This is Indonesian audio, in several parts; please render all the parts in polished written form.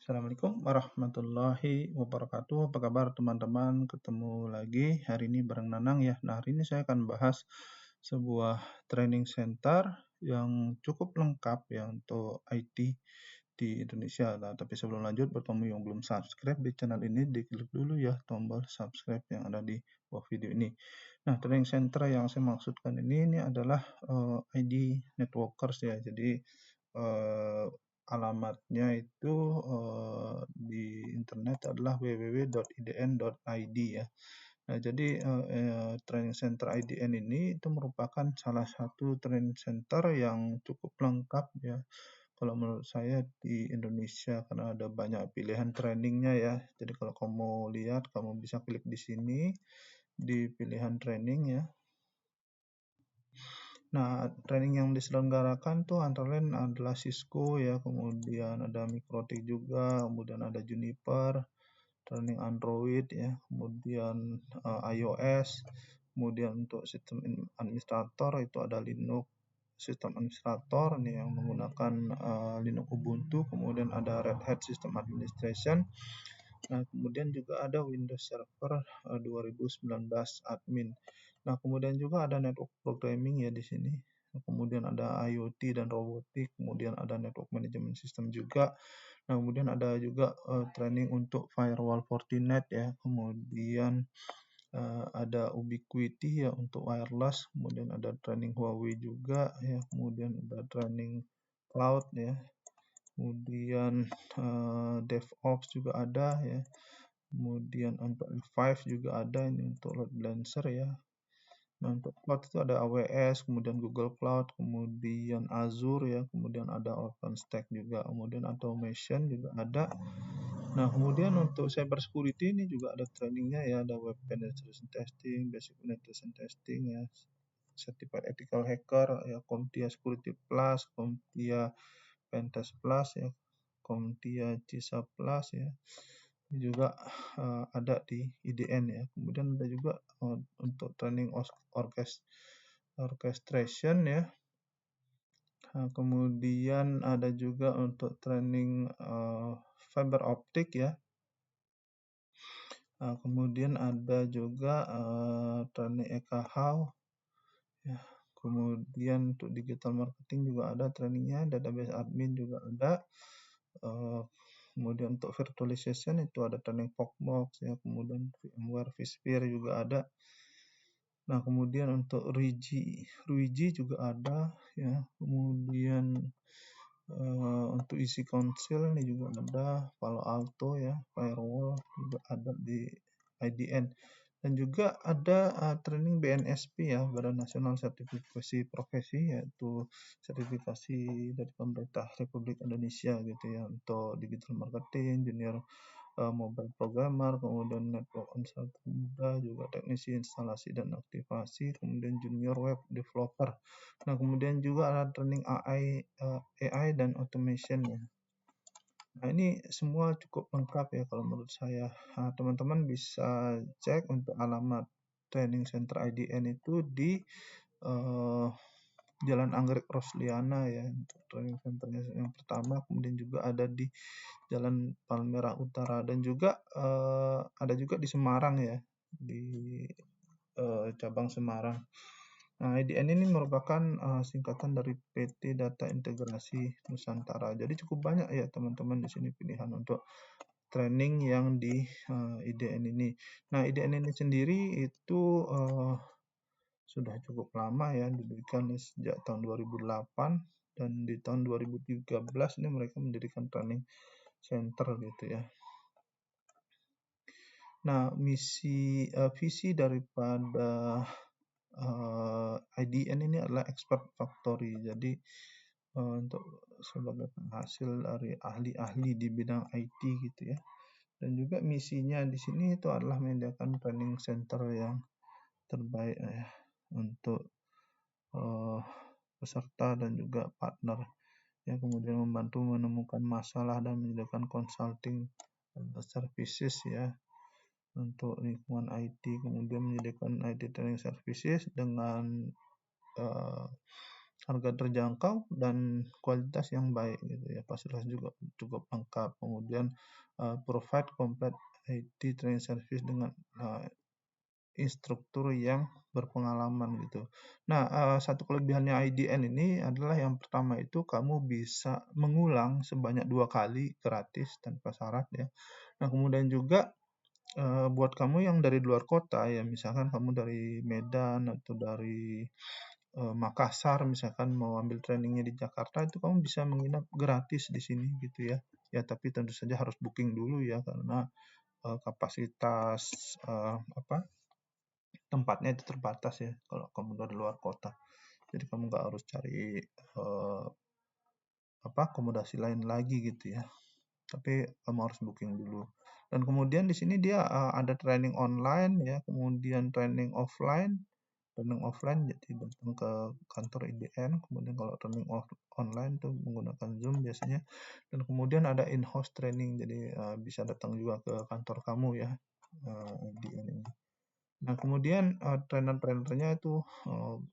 Assalamualaikum warahmatullahi wabarakatuh. Apa kabar teman-teman? Ketemu lagi hari ini bareng Nanang ya. Nah, hari ini saya akan bahas sebuah training center yang cukup lengkap ya untuk IT di Indonesia. Nah, tapi sebelum lanjut, buat kamu yang belum subscribe di channel ini, diklik dulu ya tombol subscribe yang ada di bawah video ini. Nah, training center yang saya maksudkan ini adalah ID networkers ya. Jadi alamatnya itu di internet adalah www.idn.id ya. Nah, jadi training center IDN ini itu merupakan salah satu training center yang cukup lengkap ya. Kalau menurut saya di Indonesia karena ada banyak pilihan trainingnya ya. Jadi kalau kamu lihat, kamu bisa klik di sini di pilihan training ya. Nah, training yang diselenggarakan tuh antara lain adalah Cisco ya, kemudian ada Mikrotik juga, kemudian ada Juniper, training Android ya, kemudian iOS, kemudian untuk sistem administrator itu ada Linux sistem administrator nih yang menggunakan Linux Ubuntu, kemudian ada Red Hat System Administration. Nah, kemudian juga ada Windows Server 2019 admin. Nah, kemudian juga ada network programming ya di sini. Kemudian ada IoT dan robotik, kemudian ada network management system juga. Nah, kemudian ada juga training untuk firewall Fortinet ya. Kemudian ada Ubiquiti ya untuk wireless, kemudian ada training Huawei juga ya, kemudian ada training cloud ya. Kemudian DevOps juga ada ya. Kemudian untuk F5 juga ada ini untuk load balancer ya. Nah, untuk cloud itu ada AWS, kemudian Google Cloud, kemudian Azure ya, kemudian ada OpenStack juga, kemudian automation juga ada. Nah, kemudian untuk cyber security ini juga ada trainingnya ya, ada web penetration testing, basic penetration testing ya, certified ethical hacker ya, CompTIA Security Plus, CompTIA Pentest Plus ya, CompTIA CISA Plus ya. Ini juga ada di IDN ya. Kemudian ada juga untuk training orchestration ya. Kemudian ada juga untuk training fiber optic ya. Kemudian ada juga training EKHAU ya. Kemudian untuk digital marketing juga ada trainingnya, database admin juga ada. Kemudian untuk virtualization itu ada training Fogbox ya, kemudian VMware vSphere juga ada. Nah, kemudian untuk Ruiji juga ada ya. Kemudian untuk isi Council ini juga ada, Palo Alto ya, firewall juga ada di IDN. Dan juga ada training BNSP ya, Badan Nasional Sertifikasi Profesi, yaitu sertifikasi dari pemerintah Republik Indonesia gitu ya, untuk digital marketing, junior mobile programmer, kemudian network consultant muda, juga teknisi instalasi dan aktivasi, kemudian junior web developer. Nah, kemudian juga ada training AI dan automation ya. Nah, ini semua cukup lengkap ya kalau menurut saya. Nah, teman-teman bisa cek untuk alamat training center IDN itu di Jalan Anggrek Rosliana ya, untuk training centernya yang pertama. Kemudian juga ada di Jalan Palmerah Utara, dan juga ada juga di Semarang ya, di cabang Semarang. Nah, IDN ini merupakan singkatan dari PT Data Integrasi Nusantara. Jadi cukup banyak ya teman-teman di sini pilihan untuk training yang di IDN ini. Nah, IDN ini sendiri itu sudah cukup lama ya, didirikan sejak tahun 2008, dan di tahun 2013 ini mereka mendirikan training center gitu ya. Nah, visi daripada IDN ini adalah expert factory. Jadi untuk sebagai penghasil dari ahli-ahli di bidang IT gitu ya. Dan juga misinya di sini itu adalah menyediakan training center yang terbaik ya, untuk peserta dan juga partner ya, kemudian membantu menemukan masalah dan menyediakan consulting services ya untuk lingkungan IT, kemudian menyediakan IT training services dengan harga terjangkau dan kualitas yang baik gitu ya. Fasilitas juga cukup lengkap. Kemudian provide complete IT training service dengan instruktur yang berpengalaman gitu. Nah, satu kelebihannya IDN ini adalah yang pertama itu kamu bisa mengulang sebanyak 2 kali gratis tanpa syarat ya. Nah, kemudian juga buat kamu yang dari luar kota ya, misalkan kamu dari Medan atau dari Makassar misalkan mau ambil trainingnya di Jakarta, itu kamu bisa menginap gratis di sini gitu ya. Ya, tapi tentu saja harus booking dulu ya karena kapasitas tempatnya itu terbatas ya kalau kamu dari luar kota. Jadi kamu nggak harus cari akomodasi lain lagi gitu ya. Tapi kamu harus booking dulu. Dan kemudian di sini dia ada training online ya, kemudian training offline. Training offline jadi datang ke kantor IDN, kemudian kalau training online tuh menggunakan Zoom biasanya. Dan kemudian ada in-house training, jadi bisa datang juga ke kantor kamu ya, IDN ini. Nah, kemudian trainer-trainernya itu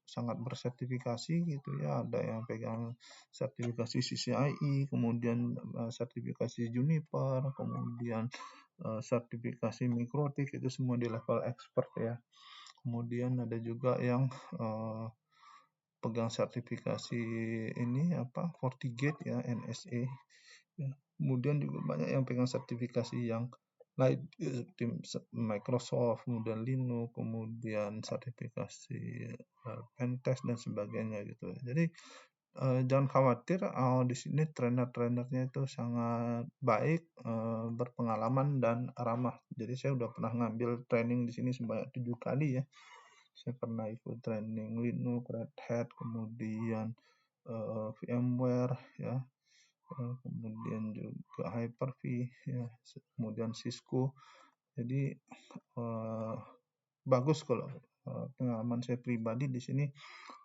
sangat bersertifikasi gitu ya. Ada yang pegang sertifikasi CCIE, kemudian sertifikasi Juniper, kemudian sertifikasi Mikrotik, itu semua di level expert ya. Kemudian ada juga yang pegang sertifikasi ini FortiGate ya, NSA. Ya. Kemudian juga banyak yang pegang sertifikasi yang lain, tim Microsoft, kemudian Linux, kemudian sertifikasi pentest dan sebagainya gitu. Jadi jangan khawatir, di sini trainer-trainernya itu sangat baik, berpengalaman dan ramah. Jadi saya udah pernah ngambil training di sini sebanyak 7 kali ya. Saya pernah ikut training Linux, Red Hat, kemudian VMware ya, kemudian juga Hyper-V ya, kemudian Cisco. Jadi bagus kalau pengalaman saya pribadi di sini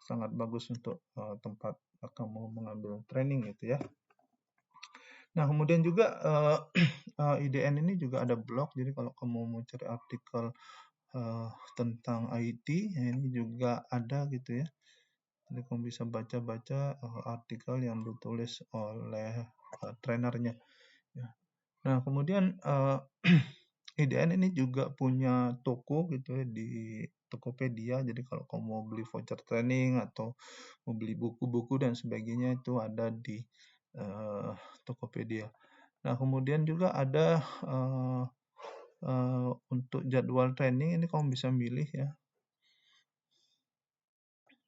sangat bagus untuk tempat kamu mengambil training gitu ya. Nah, kemudian juga IDN ini juga ada blog, jadi kalau kamu mau cari artikel tentang IT, ya ini juga ada gitu ya. Jadi kamu bisa baca-baca artikel yang ditulis oleh trainernya. Ya. Nah, kemudian IDN ini juga punya toko gitu ya di Tokopedia. Jadi kalau kamu mau beli voucher training atau mau beli buku-buku dan sebagainya itu ada di Tokopedia. Nah, kemudian juga ada untuk jadwal training ini kamu bisa milih ya.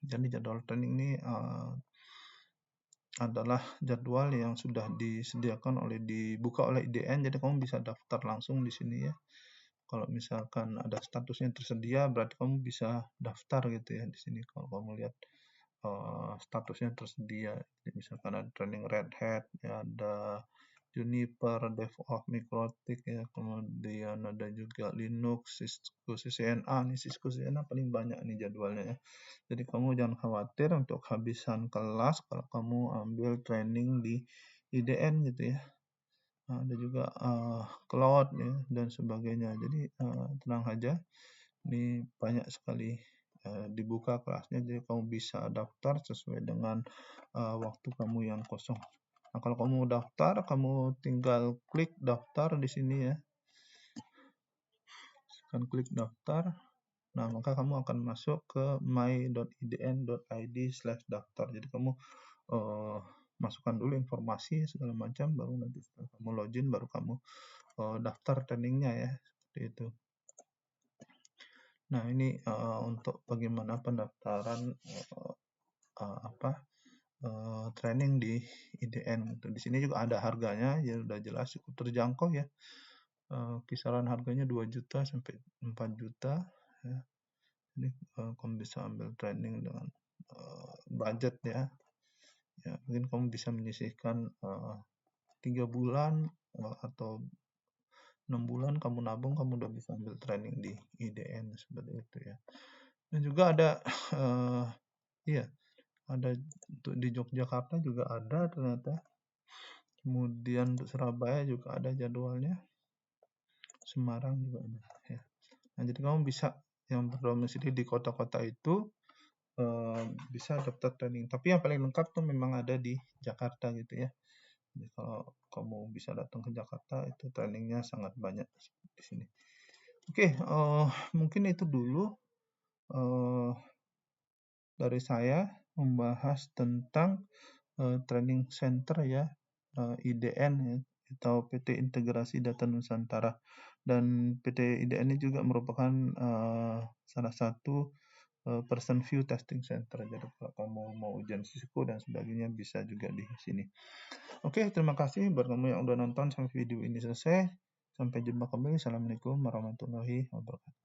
Jadi jadwal training ini adalah jadwal yang sudah disediakan dibuka oleh IDN, jadi kamu bisa daftar langsung di sini ya. Kalau misalkan ada statusnya tersedia, berarti kamu bisa daftar gitu ya di sini. Kalau kamu lihat statusnya tersedia, jadi misalkan ada training Red Hat, ya ada Juniper, DevOps, Mikrotik ya, kemudian ada juga Linux, Cisco CCNA. Nih Cisco CCNA paling banyak nih jadwalnya ya. Jadi kamu jangan khawatir untuk kehabisan kelas kalau kamu ambil training di IDN gitu ya. Nah, ada juga cloud ya dan sebagainya. Jadi tenang aja. Ini banyak sekali dibuka kelasnya, jadi kamu bisa daftar sesuai dengan waktu kamu yang kosong. Nah, kalau kamu daftar, kamu tinggal klik daftar di sini ya. Kan klik daftar. Nah, maka kamu akan masuk ke my.idn.id/daftar. Jadi kamu masukkan dulu informasi segala macam, baru nanti setelah kamu login, baru kamu daftar trainingnya ya, seperti itu. Nah, ini untuk bagaimana pendaftaran training di IDN. Di sini juga ada harganya, ya udah jelas cukup terjangkau ya. Kisaran harganya 2 juta sampai 4 juta ya. Jadi kamu bisa ambil training dengan budget ya. Ya, mungkin kamu bisa menyisihkan 3 bulan atau 6 bulan kamu nabung, kamu udah bisa ambil training di IDN seperti itu ya. Dan juga ada ada untuk di Yogyakarta juga ada ternyata. Kemudian untuk Surabaya juga ada jadwalnya. Semarang juga ada ya. Nah, jadi kamu bisa yang berdomisili di kota-kota itu bisa daftar training. Tapi yang paling lengkap tuh memang ada di Jakarta gitu ya. Jadi kalau kamu bisa datang ke Jakarta itu trainingnya sangat banyak di sini. Oke, mungkin itu dulu dari saya membahas tentang training center ya, IDN ya, atau PT Integrasi Data Nusantara. Dan PT IDN ini juga merupakan salah satu person view testing center. Jadi kalau kamu mau ujian sisiko dan sebagainya bisa juga di sini. Oke, terima kasih buat kamu yang udah nonton sampai video ini selesai. Sampai jumpa kembali. Assalamualaikum warahmatullahi wabarakatuh.